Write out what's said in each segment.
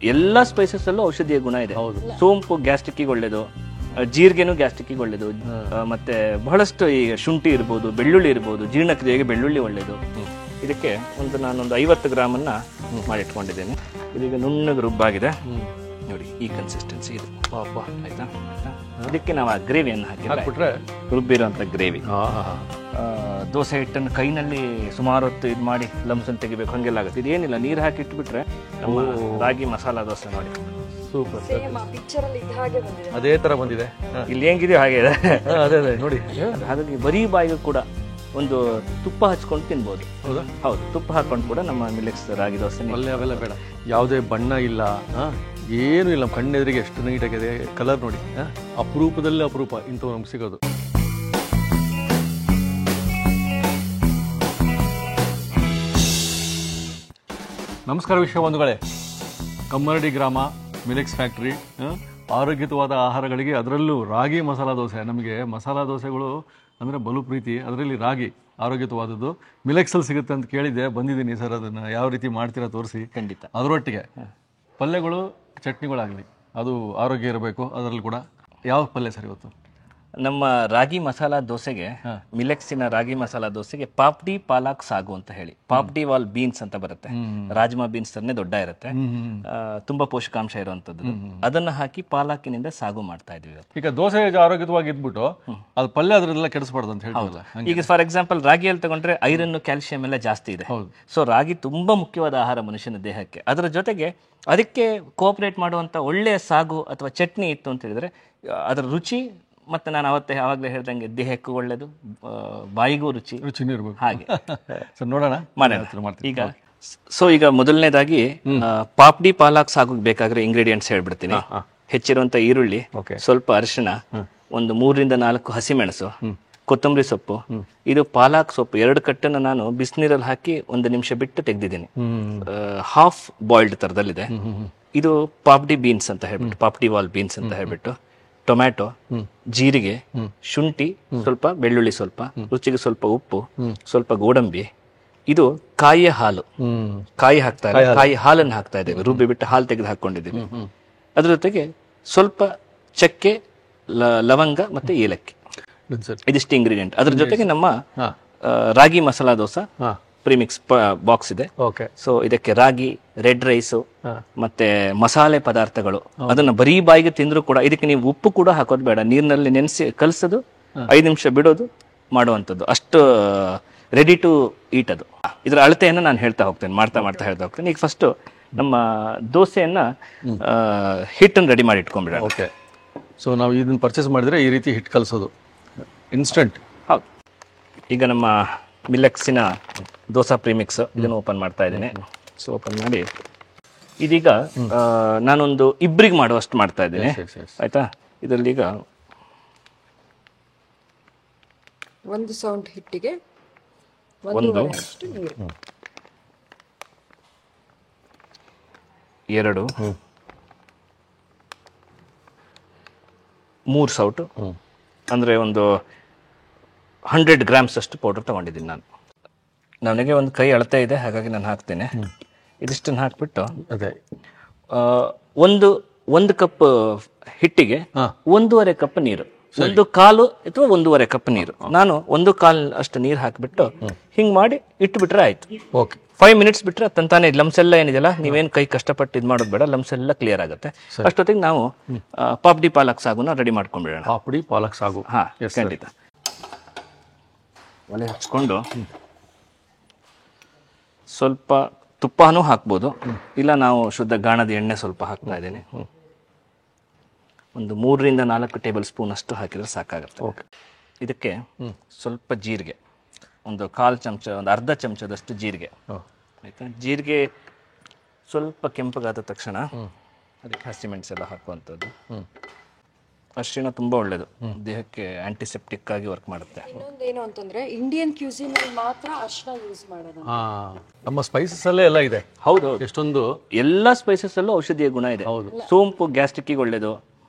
ಎಲ್ಲ ಸ್ಪೈಸಸ್ ಅಲ್ಲೂ ಔಷಧೀಯ ಗುಣ ಇದೆ. ಸೋಂಪು ಗ್ಯಾಸ್ಟ್ರಿಕ್ಕಿಗೆ ಒಳ್ಳೇದು, ಜೀರಿಗೆನೂ ಗ್ಯಾಸ್ಟ್ರಿಕ್ಕಿಗೆ ಒಳ್ಳೇದು, ಮತ್ತೆ ಬಹಳಷ್ಟು ಈ ಶುಂಠಿ ಇರ್ಬೋದು, ಬೆಳ್ಳುಳ್ಳಿ ಇರ್ಬೋದು, ಜೀರ್ಣಕ್ರಿಯೆಗೆ ಬೆಳ್ಳುಳ್ಳಿ ಒಳ್ಳೇದು. ಇದಕ್ಕೆ ನಾನೊಂದು 50 ಗ್ರಾಮನ್ನ ಮಾಡಿಟ್ಕೊಂಡಿದ್ದೇನೆ. ಇದೀಗ ನುಣ್ಣಗೆ ರುಬ್ಬಾಗಿದೆ ನೋಡಿ, ಈ ಕನ್ಸಿಸ್ಟೆನ್ಸಿ ಇದೆ. ಆಯ್ತಾ? ಇದಕ್ಕೆ ನಾವು ಆ ಗ್ರೇವಿಯನ್ನು ಹಾಕಿಬಿಟ್ರೆ ರುಬ್ಬಿರೋಂಥ ಗ್ರೇವಿ. ದೋಸೆ ಹಿಟ್ಟನ್ನು ಕೈನಲ್ಲಿ ಸುಮಾರು ಹೊತ್ತು ಇದು ಮಾಡಿ ಲಂಸನ್ನು ತೆಗಿಬೇಕು, ಹಂಗೆಲ್ಲ ಆಗುತ್ತೆ. ಇದೇನಿಲ್ಲ, ನೀರು ಹಾಕಿ ಇಟ್ಬಿಟ್ರೆ ನಮ್ಮ ರಾಗಿ ಮಸಾಲಾ ದೋಸೆ ನೋಡಿ ಸೂಪರ್. ಅದೇ ತರ ಬಂದಿದೆ, ಇಲ್ಲಿ ಹೆಂಗಿದೆಯೋ ಹಾಗೆ ಇದೆ. ಅದೇ ನೋಡಿ. ಹಾಗಾಗಿ ಬರೀ ಬಾಯಿಗೂ ಕೂಡ ಒಂದು ತುಪ್ಪ ಹಚ್ಕೊಂಡು ತಿನ್ಬೋದು. ಹೌದಾ? ಹೌದು, ತುಪ್ಪ ಹಾಕೊಂಡು ಕೂಡ ನಮ್ಮ ಮಿಲೆಕ್ಸ್ ರಾಗಿ ದೋಸೆ. ಅವೆಲ್ಲ ಬೇಡ, ಯಾವುದೇ ಬಣ್ಣ ಇಲ್ಲ, ಏನು ಇಲ್ಲ, ಕಣ್ಣೆದುರಿಗೆ ಎಷ್ಟು ನೀಟಾಗಿದೆ. ಕಲರ್ ನೋಡಿ, ಅಪರೂಪದಲ್ಲಿ ಅಪರೂಪ ಇಂಥವು ನಮ್ಗೆ ಸಿಗೋದು. ನಮಸ್ಕಾರ ವೀಕ್ಷಕ ಬಂಧುಗಳೇ, ಕಮ್ಮರಡಿ ಗ್ರಾಮ ಮಿಲೆಕ್ಸ್ ಫ್ಯಾಕ್ಟ್ರಿ, ಆರೋಗ್ಯಯುತವಾದ ಆಹಾರಗಳಿಗೆ, ಅದರಲ್ಲೂ ರಾಗಿ ಮಸಾಲಾ ದೋಸೆ. ನಮಗೆ ಮಸಾಲಾ ದೋಸೆಗಳು ಅಂದರೆ ಬಲು ಪ್ರೀತಿ, ಅದರಲ್ಲಿ ರಾಗಿ ಆರೋಗ್ಯಯುತವಾದದ್ದು ಮಿಲೆಕ್ಸಲ್ಲಿ ಸಿಗುತ್ತೆ ಅಂತ ಕೇಳಿದ್ದೆ, ಬಂದಿದ್ದೀನಿ ಸರ್. ಅದನ್ನು ಯಾವ ರೀತಿ ಮಾಡ್ತೀರಾ ತೋರಿಸಿ. ಖಂಡಿತ. ಅದರೊಟ್ಟಿಗೆ ಪಲ್ಯಗಳು, ಚಟ್ನಿಗಳಾಗಲಿ, ಅದು ಆರೋಗ್ಯ ಇರಬೇಕು. ಅದರಲ್ಲಿ ಕೂಡ ಯಾವ ಪಲ್ಯ ಸರ್ ಇವತ್ತು? ನಮ್ಮ ರಾಗಿ ಮಸಾಲಾ ದೋಸೆಗೆ, ಮಿಲೆಕ್ಸಿನ ರಾಗಿ ಮಸಾಲಾ ದೋಸೆಗೆ ಪಾಪ್ಡಿ ಪಾಲಕ್ ಸಾಗು ಅಂತ ಹೇಳಿ, ಪಾಪ್ಡಿ ವಾಲ್ ಬೀನ್ಸ್ ಅಂತ ಬರುತ್ತೆ, ರಾಜ್ಮಾ ಬೀನ್ಸ್ ತರನೇ ದೊಡ್ಡ ಇರುತ್ತೆ, ತುಂಬಾ ಪೋಷಕಾಂಶ ಇರುವಂತದ್ದು. ಅದನ್ನ ಹಾಕಿ ಪಾಲಕಿನಿಂದ ಸಾಗು ಮಾಡ್ತಾ ಇದೀವಿ. ಈಗ ದೋಸೆ ಆರೋಗ್ಯವಾಗಿ ಇದ್ಬಿಟ್ಟು ಅದು ಪಲ್ಯ ಅದರೆಲ್ಲ ಕೆಡಿಸಬಾರ್ದು ಅಂತ ಹೇಳ್ತೀವಲ್ಲ. ಈಗ ಫಾರ್ ಎಕ್ಸಾಂಪಲ್ ರಾಗಿಯಲ್ಲಿ ತಗೊಂಡ್ರೆ ಐರನ್, ಕ್ಯಾಲ್ಸಿಯಂ ಎಲ್ಲ ಜಾಸ್ತಿ ಇದೆ. ಸೊ ರಾಗಿ ತುಂಬಾ ಮುಖ್ಯವಾದ ಆಹಾರ ಮನುಷ್ಯನ ದೇಹಕ್ಕೆ. ಅದರ ಜೊತೆಗೆ ಅದಕ್ಕೆ ಕೋಆಪರೇಟ್ ಮಾಡುವಂತ ಒಳ್ಳೆಯ ಸಾಗು ಅಥವಾ ಚಟ್ನಿ ಇತ್ತು ಅಂತ ಹೇಳಿದ್ರೆ ಅದರ ರುಚಿ, ಮತ್ತೆ ನಾನು ಆವಾಗಲೇ ಹೇಳ್ದಂಗೆ ದೇಹಕ್ಕೂ ಒಳ್ಳೇದು, ಬಾಯಿಗೂ ರುಚಿನೂ ಇರಬೇಕು. ಹಾಗೆ ನೋಡೋಣ ಈಗ. ಈಗ ಮೊದಲನೇದಾಗಿ ಪಾಪ್ಡಿ ಪಾಲಕ್ ಸಾಗು ಬೇಕಾದ್ರೆ ಇಂಗ್ರೀಡಿಯೆಂಟ್ಸ್ ಹೇಳ್ಬಿಡ್ತೀನಿ. ಹೆಚ್ಚಿರುವಂತ ಈರುಳ್ಳಿ, ಸ್ವಲ್ಪ ಅರಿಶಿಣ, ಒಂದು 3 ರಿಂದ 4 ಹಸಿಮೆಣಸು, ಕೊತ್ತಂಬರಿ ಸೊಪ್ಪು, ಇದು ಪಾಲಕ್ ಸೊಪ್ಪು 2 ಕಟ್ಟನ್ನು ನಾನು ಬಿಸಿನೀರಲ್ಲಿ ಹಾಕಿ 1 ನಿಮಿಷ ಬಿಟ್ಟು ತೆಗೆದಿದ್ದೀನಿ. Half boiled ತರದಲ್ಲಿದೆ. ಇದು ಪಾಪ್ಡಿ ಬೀನ್ಸ್ ಅಂತ ಹೇಳ್ಬಿಟ್ಟು, ಪಾಪ್ಡಿ ವಾಲ್ ಬೀನ್ಸ್ ಅಂತ ಹೇಳ್ಬಿಟ್ಟು, ಟೊಮ್ಯಾಟೊ, ಜೀರಿಗೆ, ಶುಂಠಿ, ಸ್ವಲ್ಪ ಬೆಳ್ಳುಳ್ಳಿ, ಸ್ವಲ್ಪ ರುಚಿಗೆ ಸ್ವಲ್ಪ ಉಪ್ಪು, ಸ್ವಲ್ಪ ಗೋಡಂಬಿ, ಇದು ಕಾಯಿಯ ಹಾಲು, ಕಾಯಿ ಹಾಕ್ತಾ ಇದೆ, ಕಾಯಿ ಹಾಲನ್ನು ಹಾಕ್ತಾ ಇದ್ದೇವೆ, ರುಬ್ಬಿ ಬಿಟ್ಟು ಹಾಲು ತೆಗೆದು ಹಾಕೊಂಡಿದ್ದೀವಿ. ಅದ್ರ ಜೊತೆಗೆ ಸ್ವಲ್ಪ ಚಕ್ಕೆ, ಲವಂಗ ಮತ್ತೆ ಏಲಕ್ಕಿ, ಇದಿಷ್ಟು ಇಂಗ್ರೀಡಿಯೆಂಟ್. ಅದ್ರ ಜೊತೆಗೆ ನಮ್ಮ ರಾಗಿ ಮಸಾಲಾ ದೋಸಾ ಪ್ರಿಮಿಕ್ಸ್ ಬಾಕ್ಸ್ ಇದೆ. ಸೊ ಇದಕ್ಕೆ ರಾಗಿ, ರೆಡ್ ರೈಸು ಮತ್ತೆ ಮಸಾಲೆ ಪದಾರ್ಥಗಳು, ಅದನ್ನ ಬರೀ ಬಾಯಿಗೆ ತಿಂದ್ರು ಕೂಡ ಇದಕ್ಕೆ ನೀವು ಉಪ್ಪು ಕೂಡ ಹಾಕೋದು ಬೇಡ, ನೀರಿನಲ್ಲಿ ನೆನೆಸಿ ಕಲಸೋದು, 5 ನಿಮಿಷ ಬಿಡೋದು, ಮಾಡುವಂಥದ್ದು. ಅಷ್ಟು ರೆಡಿ ಟು ಈಟ್ ಅದು. ಇದರ ಅಳತೆಯನ್ನು ನಾನು ಹೇಳ್ತಾ ಹೋಗ್ತೇನೆ, ಮಾಡ್ತಾ ಹೇಳ್ತಾ ಹೋಗ್ತೇನೆ. ಈಗ ಫಸ್ಟ್ ನಮ್ಮ ದೋಸೆಯನ್ನ ಹಿಟ್ಟನ್ನು ರೆಡಿ ಮಾಡಿ ಇಟ್ಕೊಂಡ್ಬಿಡೋಣ. ಓಕೆ. ಸೊ ನಾವು ಇದನ್ನ ಪರ್ಚೇಸ್ ಮಾಡಿದ್ರೆ ಈ ರೀತಿ ಹಿಟ್ಟು ಕಲಸೋದು ಇನ್ಸ್ಟಂಟ್. ಹೌದು. ಈಗ ನಮ್ಮ ಮಿಲೆಕ್ಸಿನ ದೋಸಾ ಪ್ರಿಮಿಕ್ಸ್ ಇದನ್ನು ಓಪನ್ ಮಾಡ್ತಾ ಇದ್ದೇನೆ. ಸೊ ಓಪನ್ ಮಾಡಿ ಇದೀಗ ನಾನೊಂದು ಇಬ್ಬರಿಗೆ ಮಾಡುವಷ್ಟು ಮಾಡ್ತಾ ಇದ್ದೇನೆ. ಆಯ್ತಾ? ಇದರಲ್ಲಿ ಈಗ 1 ಸೌಂಡ್ ಹಿಟ್ಟಿಗೆ 1, 2, 3 ಸೌಟು, ಅಂದ್ರೆ ಒಂದು 100 ಗ್ರಾಮ್ಸ್ ಅಷ್ಟು ಪೌಡರ್ ತಗೊಂಡಿದ್ದೀನಿ ನಾನು. ನನಗೆ ಒಂದು ಕೈ ಅಳತೆ ಇದೆ, ಹಾಗಾಗಿ ನಾನು ಹಾಕ್ತೇನೆ. ಇದಿಷ್ಟನ್ನು ಹಾಕ್ಬಿಟ್ಟು ಒಂದು ಕಪ್ ಹಿಟ್ಟಿಗೆ 1.5 ಕಪ್ ನೀರು, 1 ಕಾಲು ಅಥವಾ 1.5 ಕಪ್ ನೀರು. ನಾನು 1 ಕಾಲ್ ಅಷ್ಟು ನೀರು ಹಾಕಿಬಿಟ್ಟು ಹಿಂಗ್ ಮಾಡಿ ಇಟ್ಬಿಟ್ರೆ ಆಯ್ತು. 5 ಮಿನಿಟ್ಸ್ ಬಿಟ್ರೆ ತಂತಾನೆ ಲಮ್ಸ್ ಎಲ್ಲ ಏನಿದೆಯಲ್ಲ, ನೀವೇನು ಕೈ ಕಷ್ಟಪಟ್ಟು ಇದು ಮಾಡೋದು ಬೇಡ, ಲಮ್ಸ್ ಎಲ್ಲ ಕ್ಲಿಯರ್ ಆಗುತ್ತೆ. ಅಷ್ಟೊತ್ತಿಗೆ ನಾವು ಪಾಪ್ಡಿ ಪಾಲಕ್ ಸಾಗುನ ರೆಡಿ ಮಾಡ್ಕೊಂಡ್ಬಿಡೋಣ. ಪಾಪ್ಡಿ ಪಾಲಕ್ ಸಾಗು, ಹಾ ಖಂಡಿತ. ಒಲೆ ಹಚ್ಕೊಂಡು ಸ್ವಲ್ಪ ತುಪ್ಪನೂ ಹಾಕ್ಬೋದು, ಇಲ್ಲ ನಾವು ಶುದ್ಧ ಗಾಣದ ಎಣ್ಣೆ ಸ್ವಲ್ಪ ಹಾಕ್ತಾ ಇದ್ದೇನೆ. ಒಂದು 3 ರಿಂದ 4 ಟೇಬಲ್ ಸ್ಪೂನ್ ಅಷ್ಟು ಹಾಕಿದ್ರೆ ಸಾಕಾಗುತ್ತೆ. ಇದಕ್ಕೆ ಸ್ವಲ್ಪ ಜೀರಿಗೆ, ಒಂದು 1/4 ಚಮಚ, ಒಂದು ಅರ್ಧ ಚಮಚದಷ್ಟು ಜೀರಿಗೆ. ಆಯ್ತಾ? ಜೀರಿಗೆ ಸ್ವಲ್ಪ ಕೆಂಪಗಾದ ತಕ್ಷಣ ಅದಕ್ಕೆ ಹಸಿಮೆಣಸೆಲ್ಲ ಹಾಕುವಂಥದ್ದು. ಅರಿಶಿಣ ತುಂಬಾ ಒಳ್ಳೇದು, ದೇಹಕ್ಕೆ ಆಂಟಿಸೆಪ್ಟಿಕ್ ಆಗಿ ವರ್ಕ್ ಮಾಡುತ್ತೆ. ಇನ್ನೊಂದೇನು ಅಂತಂದ್ರೆ ಇಂಡಿಯನ್ ಕ್ಯೂಸಿನ್ ಅಲ್ಲಿ ಮಾತ್ರ ಅರಿಶಿಣ ಯೂಸ್ ಮಾಡೋದು. ನಮ್ಮ ಸ್ಪೈಸಸ್ ಅಲ್ಲೇ ಎಲ್ಲ ಇದೆ. ಹೌದು, ಎಷ್ಟೊಂದು ಎಲ್ಲಾ ಸ್ಪೈಸಸ್ ಅಲ್ಲೂ ಔಷಧೀಯ ಗುಣ ಇದೆ. ಸೋಂಪು ಗ್ಯಾಸ್ಟ್ರಿಕ್ಕಿಗೆ ಒಳ್ಳೇದು,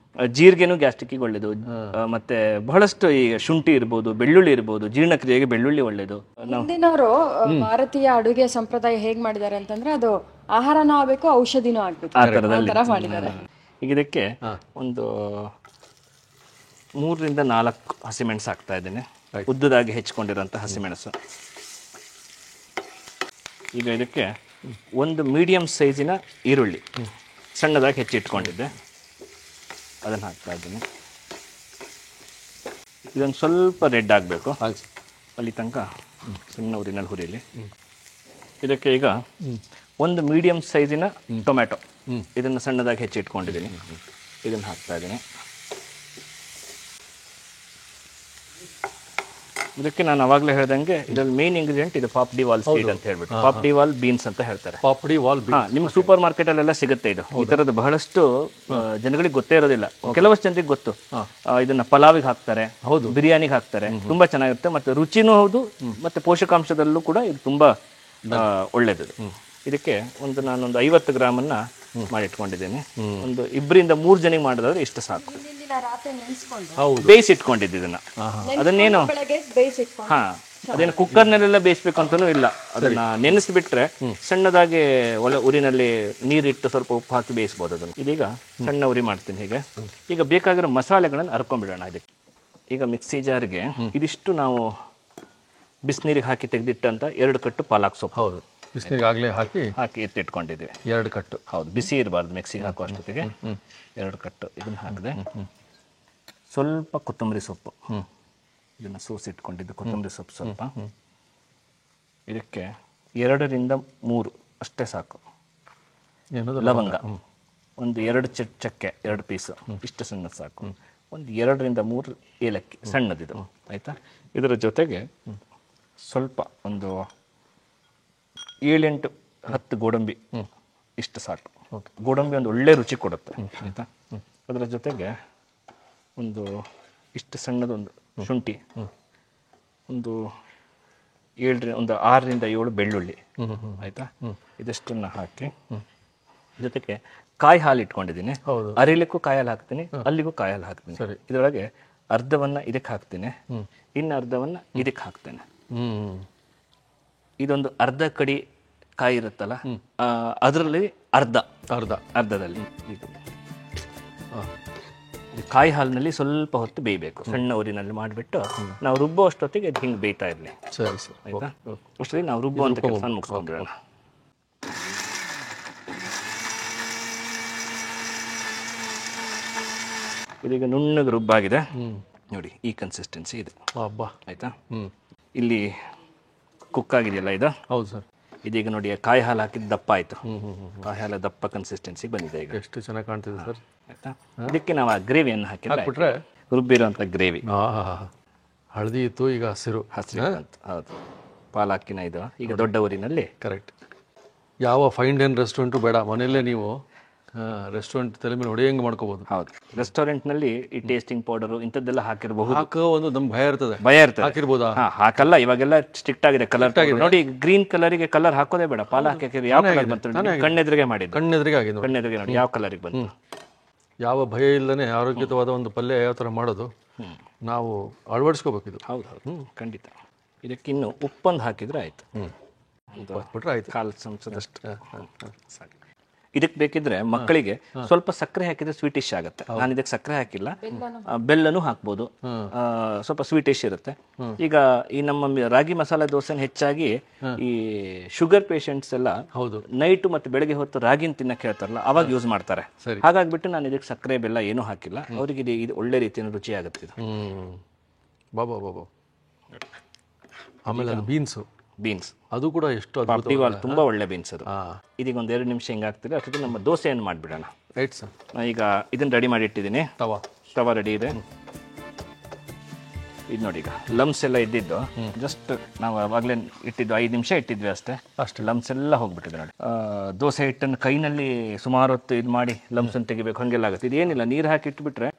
ಜೀರಿಗೆನೂ ಗ್ಯಾಸ್ಟ್ರಿಕ್ಕಿಗೆ ಒಳ್ಳೇದು, ಮತ್ತೆ ಬಹಳಷ್ಟು ಈ ಶುಂಠಿ ಇರ್ಬೋದು, ಬೆಳ್ಳುಳ್ಳಿ ಇರ್ಬೋದು, ಜೀರ್ಣಕ್ರಿಯೆಗೆ ಬೆಳ್ಳುಳ್ಳಿ ಒಳ್ಳೇದು. ಹಿಂದಿನವರು ಭಾರತೀಯ ಅಡುಗೆ ಸಂಪ್ರದಾಯ ಹೇಗ್ ಮಾಡಿದ್ದಾರೆ ಅಂತಂದ್ರೆ ಅದು ಆಹಾರನೂ ಆಗ್ಬೇಕು ಔಷಧಿನೂ ಆಗ್ಬೇಕು ಆ ಆ ಥರದಲ್ಲಿ ಥರ ಮಾಡಿದ್ದಾರೆ. ಈಗ ಇದಕ್ಕೆ ಒಂದು 3 ರಿಂದ 4 ಹಸಿಮೆಣಸು ಹಾಕ್ತಾ ಇದ್ದೇನೆ, ಉದ್ದದಾಗಿ ಹೆಚ್ಕೊಂಡಿರೋಂಥ ಹಸಿಮೆಣಸು. ಈಗ ಇದಕ್ಕೆ ಒಂದು ಮೀಡಿಯಂ ಸೈಜಿನ ಈರುಳ್ಳಿ ಸಣ್ಣದಾಗಿ ಹೆಚ್ಚಿಟ್ಕೊಂಡಿದ್ದೆ, ಅದನ್ನು ಹಾಕ್ತಾ ಇದ್ದೀನಿ. ಇದೊಂದು ಸ್ವಲ್ಪ ರೆಡ್ ಆಗಬೇಕು, ಅಲ್ಲಿ ತನಕ ಸಣ್ಣ ಊರಿನಲ್ಲಿ ಹುರಿಲಿ. ಇದಕ್ಕೆ ಈಗ ಒಂದು ಮೀಡಿಯಂ ಸೈಜಿನ ಟೊಮ್ಯಾಟೊ, ಇದನ್ನು ಸಣ್ಣದಾಗಿ ಹೆಚ್ಚಿಟ್ಕೊಂಡಿದ್ದೀನಿ, ಇದನ್ನು ಹಾಕ್ತಾ ಇದ್ದೀನಿ. ಇದಕ್ಕೆ ನಾನು ಅವಾಗಲೇ ಹೇಳ್ದಂಗೆ ಇದರಲ್ಲಿ ಮೇನ್ ಇಂಗ್ರೀಡಿಯೆಂಟ್ ಇದು ಪಾಪ್ಡಿ ವಾಲ್ ಸೀಡ್ ಅಂತ ಹೇಳ್ಬಿಟ್ಟು, ಪಾಪ್ಡಿ ವಾಲ್ ಬೀನ್ಸ್ ಅಂತ ಹೇಳ್ತಾರೆ. ಪಾಪಡಿ ವಾಲ್ ನಿಮ್ಗೆ ಸೂಪರ್ ಮಾರ್ಕೆಟ್ ಅಲ್ಲೆಲ್ಲ ಸಿಗುತ್ತೆ ಇದು. ಈ ತರದ್ದು ಬಹಳಷ್ಟು ಜನಗಳಿಗೆ ಗೊತ್ತೇ ಇರೋದಿಲ್ಲ, ಕೆಲವಷ್ಟು ಜನರಿಗೆ ಗೊತ್ತು. ಇದನ್ನ ಪಲಾವಿಗೆ ಹಾಕ್ತಾರೆ, ಬಿರಿಯಾನಿಗೆ ಹಾಕ್ತಾರೆ, ತುಂಬಾ ಚೆನ್ನಾಗಿರುತ್ತೆ. ಮತ್ತೆ ರುಚಿನೂ ಹೌದು, ಮತ್ತೆ ಪೋಷಕಾಂಶದಲ್ಲೂ ಕೂಡ ಇದು ತುಂಬಾ ಒಳ್ಳೇದು. ಇದಕ್ಕೆ ನಾನೊಂದು 50 ಗ್ರಾಮನ್ನ ಮಾಡಿಟ್ಕೊಂಡಿದ್ದೇನೆ. ಒಂದು 2 ರಿಂದ 3 ಜನಿಗೆ ಮಾಡಿದ್ರೆ ಇಷ್ಟು ಸಾಕು. ಬೇಯಿಸಿಟ್ಕೊಂಡಿದ್ದು ಇದನ್ನ, ಅದನ್ನೇನು ಅದೇನು ಕುಕ್ಕರ್ನಲ್ಲೆಲ್ಲ ಬೇಯಿಸ್ಬೇಕು ಅಂತನೂ ಇಲ್ಲ. ಅದನ್ನ ನೆನೆಸ್ಬಿಟ್ರೆ ಸಣ್ಣದಾಗಿ ಒಳ್ಳೆ ಉರಿನಲ್ಲಿ ನೀರಿಟ್ಟು ಸ್ವಲ್ಪ ಉಪ್ಪು ಹಾಕಿ ಬೇಯಿಸ್ಬೋದು ಅದನ್ನು. ಇದೀಗ ಸಣ್ಣ ಉರಿ ಮಾಡ್ತೀನಿ ಹೀಗೆ. ಈಗ ಬೇಕಾಗಿರೋ ಮಸಾಲೆಗಳನ್ನು ಅರ್ಕೊಂಡ್ಬಿಡೋಣ. ಇದಕ್ಕೆ ಈಗ ಮಿಕ್ಸಿ ಜಾರ್ಗೆ ಇದಿಷ್ಟು ನಾವು ಬಿಸಿನೀರಿಗೆ ಹಾಕಿ ತೆಗೆದಿಟ್ಟಂತ 2 ಕಟ್ಟು ಪಾಲಕ್ ಸೊಪ್ಪು, ಹೌದು ಬಿಸಿನೀರಿಗೆ ಹಾಕಿ ಎತ್ತಿಟ್ಕೊಂಡಿದ್ದೀವಿ. 2 ಕಟ್ಟು, ಹೌದು, ಬಿಸಿ ಇರಬಾರ್ದು ಮಿಕ್ಸಿಗೆ ಹಾಕುವ ಅಷ್ಟೊತ್ತಿಗೆ. 2 ಕಟ್ಟು ಇದನ್ನು ಹಾಕಿದೆ. ಸ್ವಲ್ಪ ಕೊತ್ತಂಬರಿ ಸೊಪ್ಪು, ಇದನ್ನು ಸೋಸಿಟ್ಕೊಂಡಿದ್ದು ಕೊತ್ತಂಬರಿ ಸೊಪ್ಪು ಸ್ವಲ್ಪ. ಇದಕ್ಕೆ 2 ರಿಂದ 3 ಅಷ್ಟೇ ಸಾಕು ಲವಂಗ, ಒಂದು 2 ಚಕ್ಕೆ 2 ಪೀಸು, ಇಷ್ಟು ಸಣ್ಣ ಸಾಕು. ಒಂದು 2 ರಿಂದ 3 ಏಲಕ್ಕಿ ಸಣ್ಣದಿದು, ಆಯಿತಾ. ಇದರ ಜೊತೆಗೆ ಸ್ವಲ್ಪ ಒಂದು 7-8-10 ಗೋಡಂಬಿ, ಇಷ್ಟು ಸಾಕು. ಗೋಡಂಬಿ ಒಂದು ಒಳ್ಳೆ ರುಚಿ ಕೊಡುತ್ತೆ, ಆಯಿತಾ. ಅದರ ಜೊತೆಗೆ ಒಂದು ಇಷ್ಟು ಸಣ್ಣದೊಂದು ಶುಂಠಿ, ಒಂದು 6 ರಿಂದ 7 ಬೆಳ್ಳುಳ್ಳಿ, ಆಯಿತಾ. ಇದಷ್ಟನ್ನು ಹಾಕಿ ಜೊತೆಗೆ ಕಾಯಿ ಹಾಲು ಇಟ್ಕೊಂಡಿದ್ದೀನಿ. ಅರಿಲಿಕ್ಕೂ ಕಾಯಿ ಹಾಲು ಹಾಕ್ತೀನಿ, ಅಲ್ಲಿಗೂ ಕಾಯಿ ಹಾಲು ಹಾಕ್ತೀನಿ. ಇದರೊಳಗೆ ಅರ್ಧವನ್ನ ಇದಕ್ಕೆ ಹಾಕ್ತೀನಿ, ಇನ್ನು ಅರ್ಧವನ್ನ ಇದಕ್ಕೆ ಹಾಕ್ತೇನೆ. ಇದೊಂದು ಅರ್ಧ ಕಡಿ ಕಾಯಿ ಇರುತ್ತಲ್ಲ, ಅದರಲ್ಲಿ ಅರ್ಧದಲ್ಲಿ ಕಾಯಿ ಹಾಲಿನಲ್ಲಿ ಸ್ವಲ್ಪ ಹೊತ್ತು ಬೇಯಬೇಕು, ಸಣ್ಣ ಊರಿನಲ್ಲಿ ಮಾಡಿಬಿಟ್ಟು ನಾವು ರುಬ್ಬೋ ಅಷ್ಟೊತ್ತಿಗೆ ಇದು ಹಿಂಗೆ ಬೇಯ್ತಾ ಇರಲಿ. ಆಯ್ತಾ, ಅಷ್ಟೊತ್ತಿಗೆ ನಾವು ರುಬ್ಬುವಂಥ ಕೆಲಸ ಮುಗಿಸ್ಕೊಂಡ್ಬಿಡೋಣ. ಇದೀಗ ನುಣ್ಣಗೆ ರುಬ್ಬಾಗಿದೆ ನೋಡಿ, ಈ ಕನ್ಸಿಸ್ಟೆನ್ಸಿ ಇದೆ. ಆಯ್ತಾ, ಇಲ್ಲಿ ಕುಕ್ ಆಗಿದೆಯಲ್ಲ ಇದು. ಹೌದು ಸರ್. ಇದೀಗ ನೋಡಿ ಕಾಯಿ ಹಾಲು ಹಾಕಿದ ದಪ್ಪ ಆಯ್ತು, ಕಾಯಿ ಹಾಲು ದಪ್ಪ ಕನ್ಸಿಸ್ಟೆನ್ಸಿಗೆ ಬಂದಿದೆ. ಈಗ ಎಷ್ಟು ಚೆನ್ನಾಗಿ ಕಾಣ್ತಿದೆ ಸರ್. ಆಯ್ತಾ, ಇದಕ್ಕೆ ನಾವು ಆ ಗ್ರೇವಿಯನ್ನು ಹಾಕಿಬಿಟ್ರೆ ರುಬ್ಬಿರೋಂಥ ಗ್ರೇವಿ. ಹಳದಿ ಇತ್ತು, ಈಗ ಹಸಿರು ಅಂತ. ಹೌದು, ಪಾಲಾಕಿನ ಇದು ಈಗ ದೊಡ್ಡ ಊರಿನಲ್ಲಿ. ಕರೆಕ್ಟ್. ಯಾವ ಫೈನ್ ಡೈನ್ ರೆಸ್ಟೋರೆಂಟು ಬೇಡ, ಮನೆಯಲ್ಲೇ ನೀವು ರೆಸ್ಟೋರೆಂಟ್ ತಲೆ ಮೇಲೆ ಹೊಡೆಯಂಗೆ ಮಾಡ್ಕೋಬಹುದು. ಹೌದು, ರೆಸ್ಟೋರೆಂಟ್ನಲ್ಲಿ ಈ ಟೇಸ್ಟಿಂಗ್ ಪೌಡರು ಇಂಥದ್ದೆಲ್ಲ ಹಾಕಿರಬಹುದು. ಒಂದು ನಮ್ಗೆ ಭಯ ಇರ್ತದೆ ಹಾಕಿರ್ಬೋದಾ? ಹಾಕಲ್ಲ, ಇವಾಗೆಲ್ಲ ಸ್ಟ್ರಿಕ್ಟ್ ಆಗಿದೆ. ಕಲರ್ ನೋಡಿ, ಗ್ರೀನ್ ಕಲರಿಗೆ ಕಲರ್ ಹಾಕೋದೇ ಬೇಡ. ಪಾಲಕ್ ಹಾಕಿದ್ರೆ ಯಾವ ಕಲರ್ ಬಂತು? ಕಣ್ಣೆದ್ರಿಗೆ ಮಾಡಿದ್ದು, ಕಣ್ಣೆದ್ರಿಗೆ ನೋಡಿ ಯಾವ ಕಲರಿಗೆ ಬಂತು. ಯಾವ ಭಯ ಇಲ್ಲದೆ ಆರೋಗ್ಯವಾದ ಒಂದು ಪಲ್ಯ ಯಾವ ಥರ ಮಾಡೋದು ನಾವು ಅಳವಡಿಸ್ಕೋಬೇಕು ಇದು. ಹೌದು, ಖಂಡಿತ. ಇದಕ್ಕೆ ಇನ್ನು ಉಪ್ಪೊಂದು ಹಾಕಿದ್ರೆ ಆಯ್ತು, ಬಿಟ್ರೆ ಆಯ್ತು. 1/4 ಚಮಚದಷ್ಟು ಸಾಕು. ಇದಕ್ಕೆ ಬೇಕಿದ್ರೆ ಮಕ್ಕಳಿಗೆ ಸ್ವಲ್ಪ ಸಕ್ಕರೆ ಹಾಕಿದ್ರೆ ಸ್ವೀಟಿಶ್ ಆಗುತ್ತೆ. ನಾನು ಇದಕ್ಕೆ ಸಕ್ಕರೆ ಹಾಕಿಲ್ಲ, ಬೆಲ್ಲನೂ ಹಾಕ್ಬೋದು, ಸ್ವಲ್ಪ ಸ್ವೀಟಿಶ್ ಇರುತ್ತೆ. ಈಗ ಈ ನಮ್ಮ ರಾಗಿ ಮಸಾಲೆ ದೋಸೆ ಹೆಚ್ಚಾಗಿ ಈ ಶುಗರ್ ಪೇಷಂಟ್ಸ್ ಎಲ್ಲ ನೈಟ್ ಮತ್ತೆ ಬೆಳಗ್ಗೆ ಹೊತ್ತು ರಾಗಿನ ತಿನ್ನಕ್ಕೆ ಹೇಳ್ತಾರಲ್ಲ, ಅವಾಗ ಯೂಸ್ ಮಾಡ್ತಾರೆ. ಹಾಗಾಗ್ಬಿಟ್ಟು ನಾನು ಇದಕ್ಕೆ ಸಕ್ಕರೆ ಬೆಲ್ಲ ಏನೂ ಹಾಕಿಲ್ಲ. ಅವ್ರಿಗೆ ಇದು ಒಳ್ಳೆ ರೀತಿಯ ರುಚಿ ಆಗುತ್ತೆ ಇದು. ಬಾಬಾ. ಆಮೇಲೆ ಬೀನ್ಸ್ ಅದು ಕೂಡ ಎಷ್ಟು ತುಂಬಾ ಒಳ್ಳೆ ಬೀನ್ಸ್ ಅದು. ಇದೀಗ ಒಂದು 2 ನಿಮಿಷ ಹಿಂಗೆ ಹಾಕ್ತಿದ್ರೆ ಅಷ್ಟೊತ್ತಿಗೆ ನಮ್ಮ ದೋಸೆಯನ್ನು ಮಾಡಿಬಿಡೋಣ. Right sir. ಈಗ ಇದನ್ನು ರೆಡಿ ಮಾಡಿ ಇಟ್ಟಿದ್ದೀನಿ. ತವಾ ರೆಡಿ ಇದೆ. ಇದು ನೋಡಿ, ಈಗ ಲಮ್ಸ್ ಎಲ್ಲ ಇದ್ದಿದ್ದು ಜಸ್ಟ್ ನಾವು ಅವಾಗಲೇ ಇಟ್ಟಿದ್ದು 5 ನಿಮಿಷ ಇಟ್ಟಿದ್ವಿ ಅಷ್ಟೇ. ಲಮ್ಸ್ ಎಲ್ಲ ಹೋಗ್ಬಿಟ್ಟಿದೆ ನೋಡಿ. ದೋಸೆ ಹಿಟ್ಟನ್ನು ಕೈನಲ್ಲಿ ಸುಮಾರು ಹೊತ್ತು ಇದು ಮಾಡಿ ಲಮ್ಸನ್ನು ತೆಗಿಬೇಕು, ಹಂಗೆಲ್ಲ ಆಗುತ್ತೆ. ಇದೇನಿಲ್ಲ, ನೀರು ಹಾಕಿ ಇಟ್ಬಿಟ್ರೆ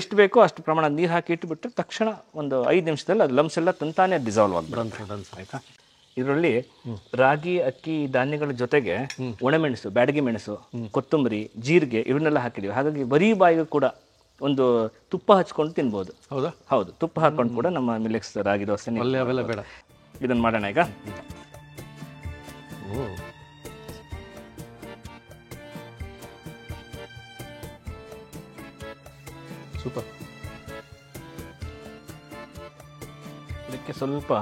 ಎಷ್ಟು ಬೇಕೋ ಅಷ್ಟು ಪ್ರಮಾಣ ನೀರು ಹಾಕಿ ಇಟ್ಬಿಟ್ರೆ ತಕ್ಷಣ ಒಂದು 5 ನಿಮಿಷದಲ್ಲಿ ಅದು ಲಮ್ಸ್ ಎಲ್ಲ ತಂತಾನೆ ಡಿಸಾಲ್ವ್ ಆಗ್ಬಿಡುತ್ತೆ. ಆಯ್ತಾ, ಇದರಲ್ಲಿ ರಾಗಿ, ಅಕ್ಕಿ, ಧಾನ್ಯಗಳ ಜೊತೆಗೆ ಒಣಮೆಣಸು, ಬ್ಯಾಡಗಿ ಮೆಣಸು, ಕೊತ್ತಂಬರಿ, ಜೀರಿಗೆ ಇವನ್ನೆಲ್ಲ ಹಾಕಿದೀವಿ. ಹಾಗಾಗಿ ಬರೀ ಬಾಯಿಗೆ ಕೂಡ ಒಂದು ತುಪ್ಪ ಹಚ್ಕೊಂಡು ತಿನ್ಬೋದು. ಹೌದು, ತುಪ್ಪ ಹಾಕೊಂಡು ಕೂಡ ನಮ್ಮ ಮಿಲೆಕ್ಸ್ ರಾಗಿ ದೋಸೆ ಬೇಡ. ಇದನ್ನು ಮಾಡೋಣ ಈಗ. ಸೂಪರ್. ಇದಕ್ಕೆ ಸ್ವಲ್ಪ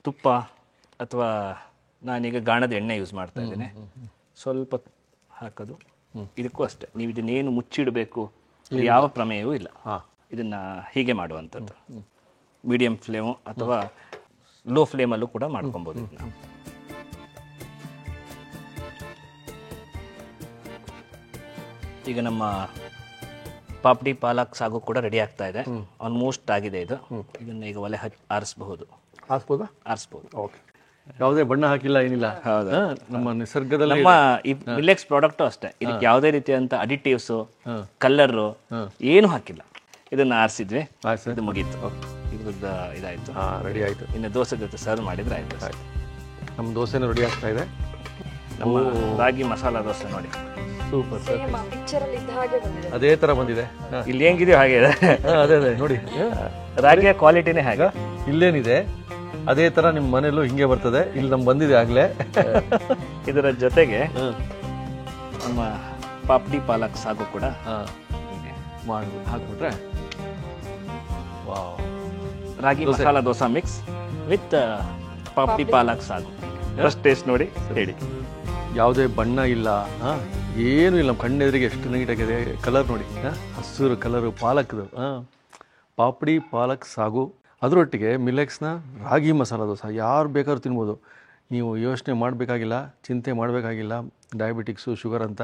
ತುಪ್ಪ ಅಥವಾ ನಾನೀಗ ಗಾಣದ ಎಣ್ಣೆ ಯೂಸ್ ಮಾಡ್ತಾ ಇದ್ದೇನೆ, ಸ್ವಲ್ಪ ಹಾಕೋದು. ಇದಕ್ಕೂ ಅಷ್ಟೇ, ನೀವು ಇದನ್ನೇನು ಮುಚ್ಚಿಡಬೇಕು ಯಾವ ಪ್ರಮೇಯವೂ ಇಲ್ಲ. ಇದನ್ನ ಹೀಗೆ ಮಾಡುವಂಥದ್ದು. ಮೀಡಿಯಂ ಫ್ಲೇಮು ಅಥವಾ ಲೋ ಫ್ಲೇಮಲ್ಲೂ ಕೂಡ ಮಾಡ್ಕೊಬೋದು ಇದನ್ನ. ಈಗ ನಮ್ಮ ಪಾಪ್ಡಿ ಪಾಲಕ್ ಸಾಗು ಕೂಡ ರೆಡಿ ಆಗ್ತಾ ಇದೆ. ಆಲ್ಮೋಸ್ಟ್ ಆಗಿದೆ ಇದು. ಇದನ್ನ ಈಗ ಒಲೆ ಆರಿಸಬಹುದು. ಆರಿಸ್ಬೋದು. ಓಕೆ. ಯಾವುದೇ ಬಣ್ಣ ಹಾಕಿಲ್ಲ, ಏನಿಲ್ಲ. ನಮ್ಮ ನಿಸರ್ಗದಲ್ಲಿ ನಮ್ಮ ಈ ಮಿಲೆಕ್ಸ್ ಪ್ರಾಡಕ್ಟ್ ಅಷ್ಟೇ, ಇದಕ್ಕೆ ಯಾವುದೇ ರೀತಿಯಂತ ಅಡಿಟಿವ್ಸ್, ಕಲರ್ ಏನು ಹಾಕಿಲ್ಲ. ಇದನ್ನ ಆರಿಸಿದ್ವಿ, ಇದು ಮುಗೀತು. ಇದ್ರದ್ದು ಇದಾಯ್ತು, ರೆಡಿ ಆಯ್ತು. ಇನ್ನು ದೋಸೆ ಜೊತೆ ಸರ್ವ್ ಮಾಡಿದ್ರೆ ಆಯ್ತು. ನಮ್ಮ ದೋಸೆನೂ ರೆಡಿ ಆಗ್ತಾ ಇದೆ. ನಮ್ಮ ರಾಗಿ ಮಸಾಲಾ ದೋಸೆ ನೋಡಿ, ಸೂಪರ್ ಸರ್. ಪಿಕ್ಚರ್ ಅಲ್ಲಿ ಇದ್ದ ಹಾಗೆ ಬಂದಿದೆ, ಅದೇ ತರ ಬಂದಿದೆ. ಇಲ್ಲಿ ಹೆಂಗಿದೆಯೋ ಹಾಗೆ ಇದೆ. ಅದೇ ನೋಡಿ, ರಾಗಿಯ ಕ್ವಾಲಿಟಿನೇ ಹಾಗೆ. ಇಲ್ಲೇನಿದೆ ಅದೇ ತರ ನಿಮ್ಮ ಮನೇಲೂ ಹಿಂಗೆ ಬರ್ತದೆ. ಇಲ್ಲಿ ನಮ್ಗೆ ಬಂದಿದೆ ಆಗ್ಲೇ. ಇದರ ಜೊತೆಗೆ ನಮ್ಮ ಪಾಪ್ಡಿ ಪಾಲಕ್ ಸಾಗು ಕೂಡ ಮಾಡಿ ಹಾಕ್ಬಿಟ್ರೆ wow. Ragi masala dosa mix with papdi palak saagu. First taste ನೋಡಿ ಹೇಳಿ. ಯಾವುದೇ ಬಣ್ಣ ಇಲ್ಲ, ಏನು ಇಲ್ಲ. ಕಣ್ಣೆದುರಿಗೆ ಎಷ್ಟು ನೀಟಾಗಿದೆ. ಕಲರ್ ನೋಡಿ, ಹಸಿರು ಕಲರು ಪಾಲಕ್ದು. ಪಾಪ್ಡಿ ಪಾಲಕ್ ಸಾಗು, ಅದರೊಟ್ಟಿಗೆ ಮಿಲೆಕ್ಸ್ನ ರಾಗಿ ಮಸಾಲ ದೋಸೆ. ಯಾರು ಬೇಕಾದ್ರೂ ತಿನ್ಬೋದು. ನೀವು ಯೋಚನೆ ಮಾಡಬೇಕಾಗಿಲ್ಲ, ಚಿಂತೆ ಮಾಡಬೇಕಾಗಿಲ್ಲ, ಡಯಾಬಿಟಿಕ್ಸು, ಶುಗರ್ ಅಂತ.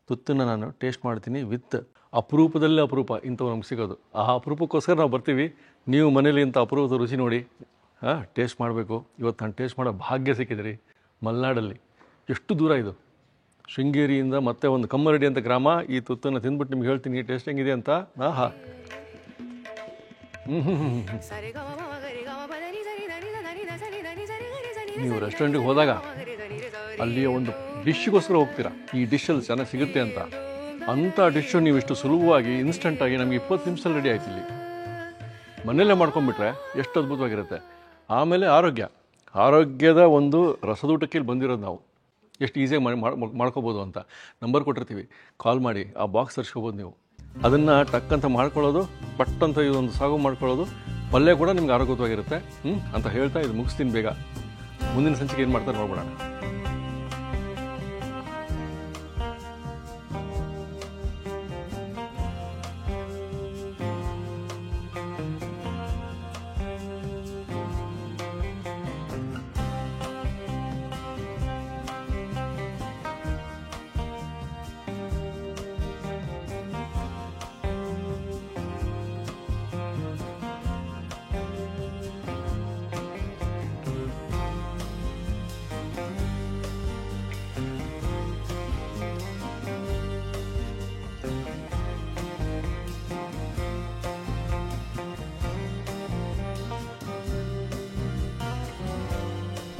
ತುತ್ತನ್ನು ನಾನು ಟೇಸ್ಟ್ ಮಾಡ್ತೀನಿ ವಿತ್ ಅಪರೂಪದಲ್ಲೇ ಅಪರೂಪ ಇಂಥವು ನಮ್ಗೆ ಸಿಗೋದು. ಆ ಅಪರೂಪಕ್ಕೋಸ್ಕರ ನಾವು ಬರ್ತೀವಿ. ನೀವು ಮನೇಲಿ ಇಂಥ ಅಪರೂಪದ ರುಚಿ ನೋಡಿ ಟೇಸ್ಟ್ ಮಾಡಬೇಕು. ಇವತ್ತು ನಾನು ಟೇಸ್ಟ್ ಮಾಡೋ ಭಾಗ್ಯ ಸಿಕ್ಕಿದೆ ರೀ. ಮಲೆನಾಡಲ್ಲಿ ಎಷ್ಟು ದೂರ ಇದು, ಶೃಂಗೇರಿಯಿಂದ ಮತ್ತೆ ಒಂದು ಕಮ್ಮರಡಿ ಅಂತ ಗ್ರಾಮ. ಈ ತುತ್ತನ್ನು ತಿಂದ್ಬಿಟ್ಟು ನಿಮ್ಗೆ ಹೇಳ್ತೀನಿ ಟೇಸ್ಟ್ ಹೆಂಗಿದೆ ಅಂತ. ನೀವು ರೆಸ್ಟೋರೆಂಟಿಗೆ ಹೋದಾಗ ಅಲ್ಲಿಯ ಒಂದು ಡಿಶ್ಗೋಸ್ಕರ ಹೋಗ್ತೀರಾ, ಈ ಡಿಶಲ್ಲಿ ಚೆನ್ನಾಗಿ ಸಿಗುತ್ತೆ ಅಂತ. ಅಂಥ ಡಿಶ್ಶು ನೀವು ಇಷ್ಟು ಸುಲಭವಾಗಿ ಇನ್ಸ್ಟಂಟಾಗಿ ನಮಗೆ 20 ನಿಮಿಷದಲ್ಲಿ ರೆಡಿ ಆಯ್ತು. ಇಲ್ಲಿ ಮನೆಯಲ್ಲೇ ಮಾಡ್ಕೊಂಡ್ಬಿಟ್ರೆ ಎಷ್ಟು ಅದ್ಭುತವಾಗಿರುತ್ತೆ. ಆಮೇಲೆ ಆರೋಗ್ಯದ ಒಂದು ರಸದೂಟಕ್ಕೆ ಇಲ್ಲಿ ಬಂದಿರೋದು ನಾವು. ಎಷ್ಟು ಈಸಿಯಾಗಿ ಮಾಡ್ಕೋಬೋದು ಅಂತ ನಂಬರ್ ಕೊಟ್ಟಿರ್ತೀವಿ, ಕಾಲ್ ಮಾಡಿ ಆ ಬಾಕ್ಸ್ ತರಿಸ್ಕೋಬೋದು ನೀವು. ಅದನ್ನು ಟಕ್ಕಂತ ಮಾಡ್ಕೊಳ್ಳೋದು, ಪಟ್ಟಂತ ಇದೊಂದು ಸಾಗು ಮಾಡ್ಕೊಳ್ಳೋದು, ಪಲ್ಯ ಕೂಡ ನಿಮ್ಗೆ ಆರೋಗ್ಯವಾಗಿರುತ್ತೆ ಅಂತ ಹೇಳ್ತಾ ಇದು ಮುಗಿಸ್ತೀನಿ ಬೇಗ. ಮುಂದಿನ ಸಂಚಿಕೆ ಏನು ಮಾಡ್ತಾರೆ ನೋಡ್ಬೋಣ.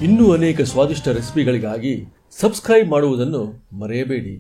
ಇನ್ನೂ ಅನೇಕ ಸ್ವಾದಿಷ್ಟ ರೆಸಿಪಿಗಳಿಗಾಗಿ ಸಬ್ಸ್ಕ್ರೈಬ್ ಮಾಡುವುದನ್ನು ಮರೆಯಬೇಡಿ.